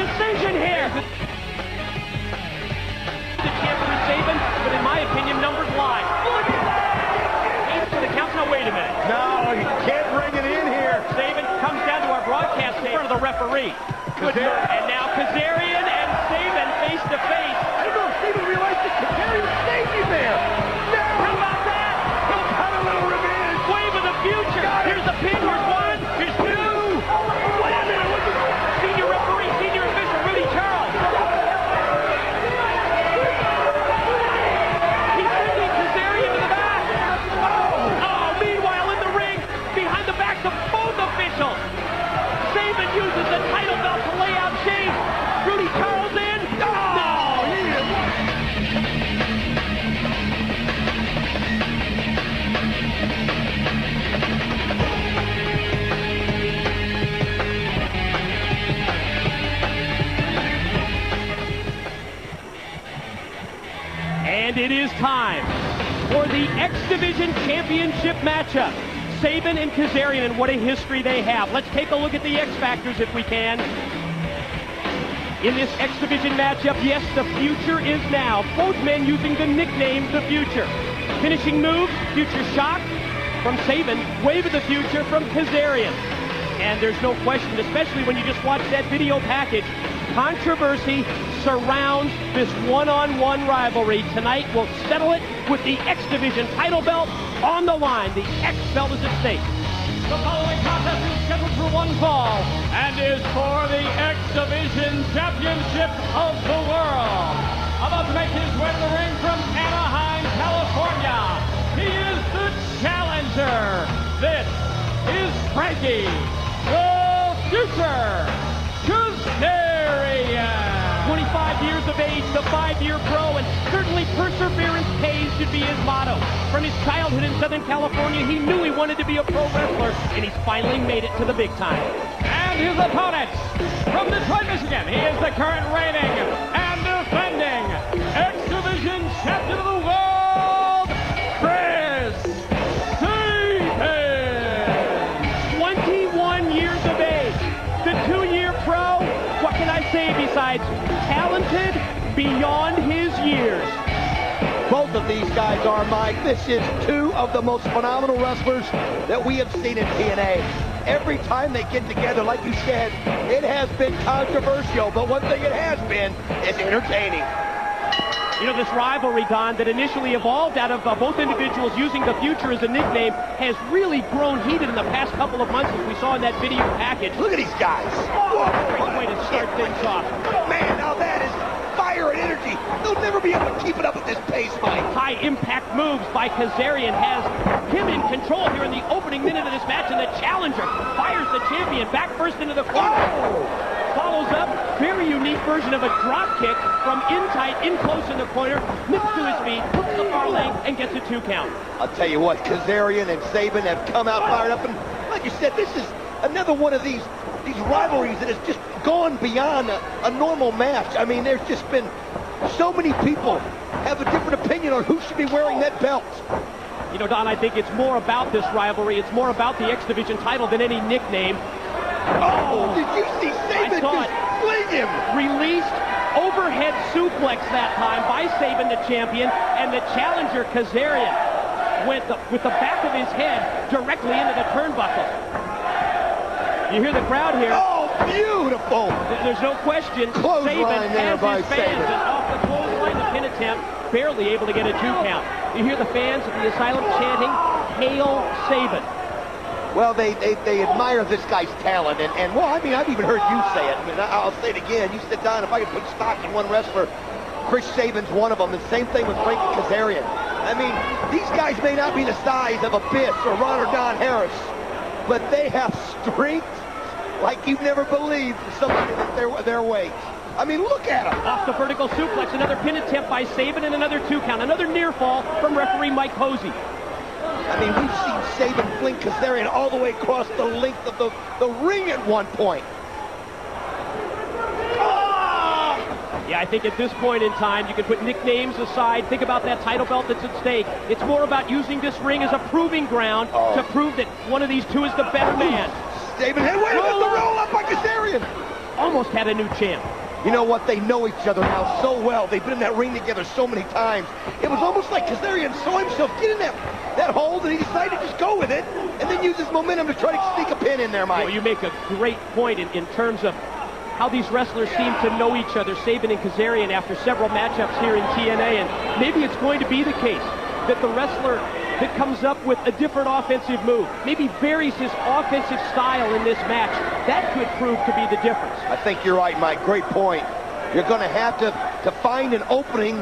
decision here. The champion is Sabin, but in my opinion, numbers lie. Look at that! For the count. Now wait a minute. No, you can't bring it in here. Sabin comes down to our broadcast in front of the referee. And now Kazarian and Sabin face to face. I don't know if Sabin realized that Kazarian stayed in there. No! How about that? He'll cut a little revenge. Wave of the future. Here's the pin. Here's one. Here's two. Wait a minute. Look at that. Senior referee, senior official, Rudy Charles. He's sending Kazarian to the back. Oh, meanwhile in the ring, behind the backs of both officials, Sabin uses the title belt to lay out Shane. Rudy Charles in. Oh, he didn't. And it is time for the X Division Championship matchup. Sabin and Kazarian, and what a history they have. Let's take a look at the X Factors if we can. In this X Division matchup, yes, the future is now. Both men using the nickname The Future. Finishing move, Future Shock from Sabin, Wave of the Future from Kazarian. And there's no question, especially when you just watch that video package, controversy surrounds this one-on-one rivalry. Tonight we'll settle it with the X Division title belt on the line. The X belt is at stake. The following contest is scheduled for one fall and is for the X Division Championship of the World. About to make his way to the ring from Anaheim, California, he is the challenger. This is Frankie, the Future Kazarian. 25 years of age, the 5-year pro, and certainly perseverance pays should be his motto. From his childhood in Southern California, he knew he wanted to be a pro wrestler, and he's finally made it to the big time. And his opponent, from Detroit, Michigan, he is the current reigning and defending X Division Champion of the World, Chris Sabin. 21 years of age, the 2-year pro. What can I say besides talented beyond his years? Both of these guys are, Mike. This is two of the most phenomenal wrestlers that we have seen in TNA. Every time they get together, like you said, it has been controversial, but one thing it has been is entertaining. You know, this rivalry, Don, that initially evolved out of both individuals using the Future as a nickname has really grown heated in the past couple of months, as we saw in that video package. Look at these guys. Great way to start things off. Man, now that is fire and energy. They'll never be able to keep it up at this pace, Mike. High-impact moves by Kazarian has him in control here in the opening minute of this match, and the challenger fires the champion back first into the corner. Follows up, very unique version of a drop kick from in tight, in close in the corner, nips to his feet, hooks the far leg, and gets a 2 count. I'll tell you what, Kazarian and Sabin have come out fired up, and like you said, this is another one of these rivalries that has just gone beyond a normal match. I mean, there's just been so many people have a different opinion on who should be wearing that belt. You know, Don, I think it's more about this rivalry. It's more about the X Division title than any nickname. Oh, did you see Sabin just fling him? Released overhead suplex that time by Sabin, the champion, and the challenger, Kazarian, went with the back of his head directly into the turnbuckle. You hear the crowd here. Oh, beautiful. There's no question. Clothesline there by has his fans, and off the clothesline, the pin attempt, barely able to get a 2 count. You hear the fans at the Asylum chanting, "Hail Sabin." Well, they admire this guy's talent, and well, I mean, I've even heard you say it. I mean, I'll say it again. You sit down, if I could put stock in one wrestler, Chris Sabin's one of them, and same thing with Frankie Kazarian. I mean, these guys may not be the size of Abyss or Ron or Don Harris, but they have strength like you've never believed for somebody that's their weight. I mean, look at them. Off the vertical suplex, another pin attempt by Sabin, and another 2 count. Another near fall from referee Mike Posey. I mean, we've seen Sabin fling Kazarian all the way across the length of the ring at one point. Yeah, I think at this point in time, you can put nicknames aside. Think about that title belt that's at stake. It's more about using this ring as a proving ground to prove that one of these two is the better man. Sabin, hey, wait a minute, the roll up by Kazarian. almost had a new champ. You know what? They know each other now so well. They've been in that ring together so many times. It was almost like Kazarian saw himself get in that hold, and he decided to just go with it, and then use his momentum to try to sneak a pin in there, Mike. Well, you make a great point in terms of how these wrestlers seem to know each other, Sabin and Kazarian, after several matchups here in TNA, and maybe it's going to be the case that the wrestler that comes up with a different offensive move, maybe varies his offensive style in this match, that could prove to be the difference. I think you're right, Mike. Great point. You're going to have to find an opening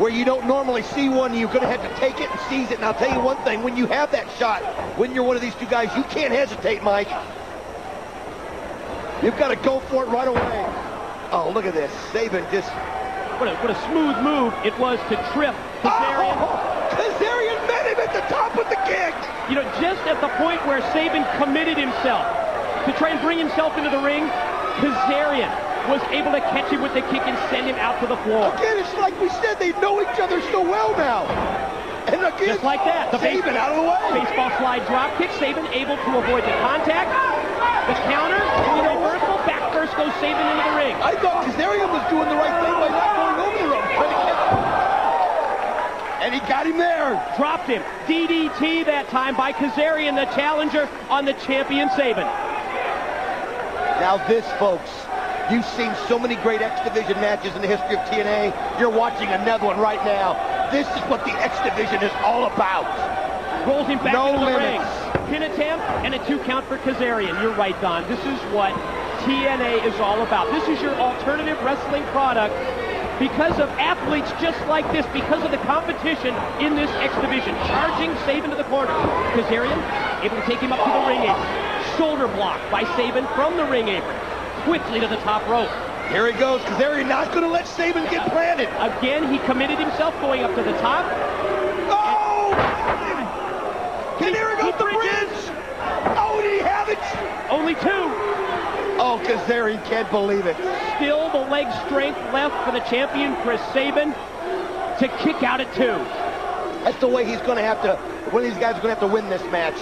where you don't normally see one. You're going to have to take it and seize it. And I'll tell you one thing, when you have that shot, when you're one of these two guys, you can't hesitate, Mike. You've got to go for it right away. Oh, look at this. Sabin just... What a smooth move it was to trip Kazarian. Oh, Kazarian met him at the top with the kick. You know, just at the point where Sabin committed himself to try and bring himself into the ring, Kazarian was able to catch him with the kick and send him out to the floor. Again, it's like we said, they know each other so well now. And again, just like that, the Sabin out of the way. Baseball slide drop kick, Sabin able to avoid the contact. The counter, the reversal, back first goes Sabin into the ring. I thought Kazarian was doing the right thing by not going over the ropes, trying to catch him. And he got him there. Dropped him. DDT that time by Kazarian, the challenger on the champion Sabin. Now this, folks, you've seen so many great X Division matches in the history of TNA. You're watching another one right now. This is what the X Division is all about. Rolls him back No into the limits. ring. Pin attempt and a 2 count for Kazarian. You're right, Don. This is what TNA is all about. This is your alternative wrestling product because of athletes just like this, because of the competition in this X Division. Charging Sabin to the corner. Kazarian able to take him up to the ring apron. Shoulder block by Sabin from the ring apron. Quickly to the top rope. Here he goes. Kazarian not going to let Sabin get planted. Again, he committed himself going up to the top. Oh! And there he goes, the bridge! Oh, did he have it? Only 2. Oh, Kazarian can't believe it. Still the leg strength left for the champion, Chris Sabin, to kick out at 2. That's the way he's going to have to, one of these guys is going to have to win this match.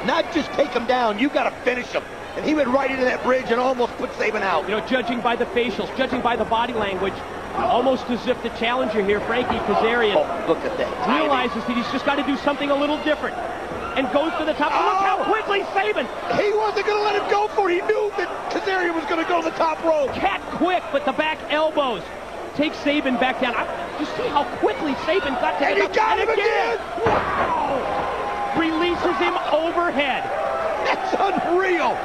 Not just take him down, you got to finish him. And he went right into that bridge and almost put Sabin out. You know, judging by the facials, judging by the body language, almost as if the challenger here, Frankie Kazarian, look at that. realizes that he's just got to do something a little different. And goes to the top. Oh. Look how quickly Sabin. He wasn't going to let him go for it. He knew that Kazarian was going to go to the top rope. Cat quick, but the back elbows take Sabin back down. Just see how quickly Sabin got to and the he got him again. Wow. Releases him overhead. That's unreal.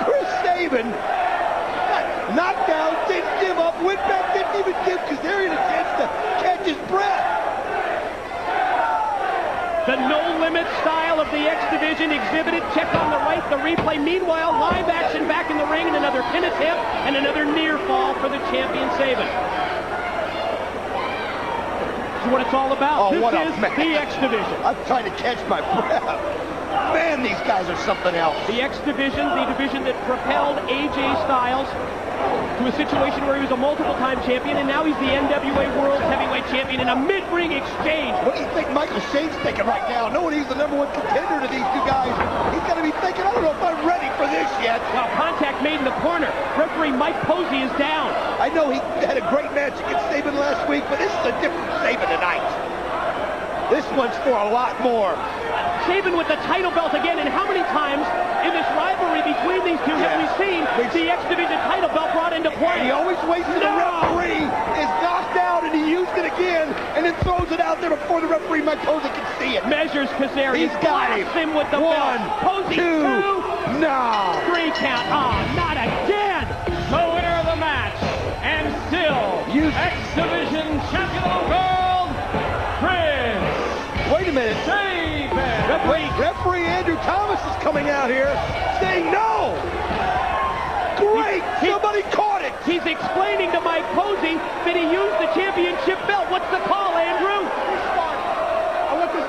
Chris Sabin got knocked down, didn't give up, went back, didn't even give Kazarian a chance to catch his breath. The no-limit style of the X Division exhibited. Check on the right, the replay. Meanwhile, live action back in the ring and another pin attempt and another near fall for the champion Sabin. This is what it's all about. Oh, this is the X Division. I'm trying to catch my breath. Man, these guys are something else. The X Division, the division that propelled AJ Styles to a situation where he was a multiple-time champion, and now he's the NWA World Heavyweight Champion in a mid-ring exchange. What do you think Michael Shane's thinking right now? Knowing he's the #1 contender to these two guys, he's got to be thinking, I don't know if I'm ready for this yet. Well, contact made in the corner. Referee Mike Posey is down. I know he had a great match against Sabin last week, but this is a different Sabin tonight. This one's for a lot more. Sabin with the title belt again, and how many times in this rivalry between these two have we seen the X Division title belt brought into play? And he always waits till the referee is knocked out, and he used it again, and then throws it out there before the referee, Mike Posey, can see it. Measures Kazarian. He's got him with the one, belt. Posey, 2, no. 3 count. Oh, not again. The winner of the match, and still X Division champion of the world, Chris. Wait a minute. Sabin. Referee Andrew Thomas is coming out here saying no. Great. Somebody caught it. He's explaining to Mike Posey that he used the championship belt. What's the call, Andrew?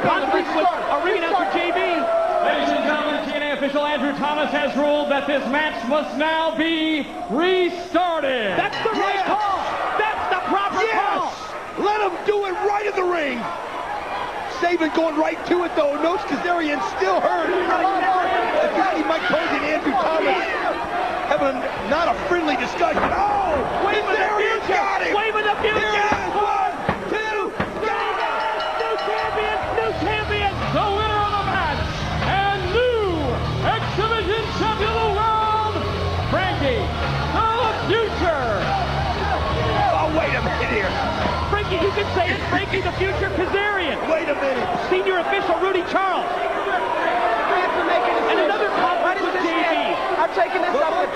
Conference with a ring announcer, JB. Ladies and gentlemen, TNA official Andrew Thomas has ruled that this match must now be restarted. That's the right call. That's the proper call. Let him do it right in the ring. Sabin going right to it, though. Knows Kazarian still hurt. If you see Mike Posey and Andrew Thomas have a gentlemen, not a friendly discussion. Oh! Wave of the future! Got him! Wave of the future! Here it is. 1, 2, go! New champion! New champion! The winner of the match and new X-Division champion of the world, Frankie, the future. Oh, wait a minute here. Frankie, you can say it. Frankie the future Kazarian. Wait a minute. Senior official Rudy Charles. And another conflict with JB. I'm taking this up with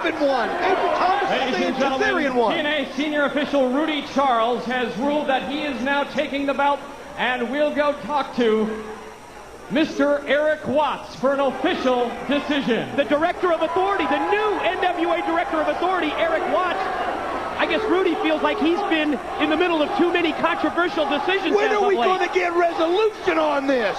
Sabin won. Andrew Thomas Ladies and and gentlemen, Kazarian won. TNA senior official Rudy Charles has ruled that he is now taking the belt, and we'll go talk to Mr. Eric Watts for an official decision. The director of authority, the new NWA director of authority, Eric Watts. I guess Rudy feels like he's been in the middle of too many controversial decisions. When as are of we late. going to get resolution on this?